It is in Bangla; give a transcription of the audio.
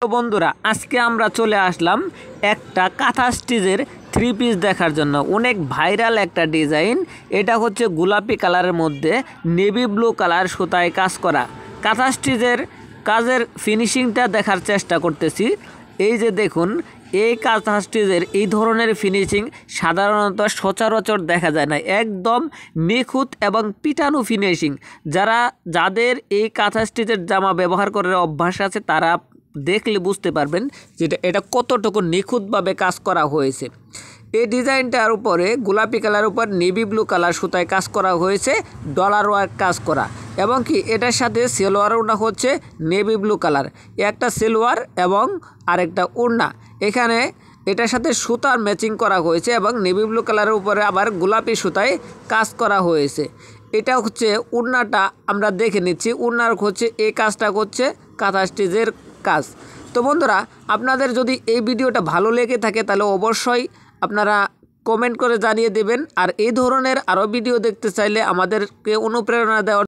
তো বন্ধুরা আজকে আমরা চলে আসলাম একটা কাঁথা স্টিচের থ্রি পিস দেখার জন্য। অনেক ভাইরাল একটা ডিজাইন। এটা হচ্ছে গোলাপি কালারের মধ্যে নেভি ব্লু কালার সুতায় কাজ করা। কাঁথা স্টিচের কাজের ফিনিশিংটা দেখার চেষ্টা করতেছি। এই যে দেখুন, এই কাঁথা স্টিচের এই ধরনের ফিনিশিং সাধারণত সচরাচর দেখা যায় না। একদম নিখুঁত এবং পিটানো ফিনিশিং। যাদের এই কাঁথা স্টিচের জামা ব্যবহার করার অভ্যাস আছে তারা দেখলে বুঝতে পারবেন যে এটা কতটুকু নিখুঁতভাবে কাজ করা হয়েছে। এই ডিজাইনটার উপরে গোলাপি কালার উপর নেভি ব্লু কালার সুতায় কাজ করা হয়েছে, ডলার ওয়ার্ক কাজ করা, এবং কি এটার সাথে সেলোয়ার ওড়না হচ্ছে নেভি ব্লু কালার, একটা সেলোয়ার এবং আরেকটা ওড়না। এখানে এটার সাথে সুতার ম্যাচিং করা হয়েছে এবং নেভি ব্লু কালারের উপরে আবার গোলাপি সুতায় কাজ করা হয়েছে। এটা হচ্ছে ওড়নাটা, আমরা দেখে নিচ্ছি। ওড়নার হচ্ছে এই কাজটা হচ্ছে কাঁথা স্টিচের কাজ। তো বন্ধুরা, আপনাদের যদি এই ভিডিওটা ভালো লেগে থাকে তাহলে অবশ্যই আপনারা কমেন্ট করে জানিয়ে দেবেন। আর এই ধরনের আরও ভিডিও দেখতে চাইলে আমাদেরকে অনুপ্রেরণা দেওয়ার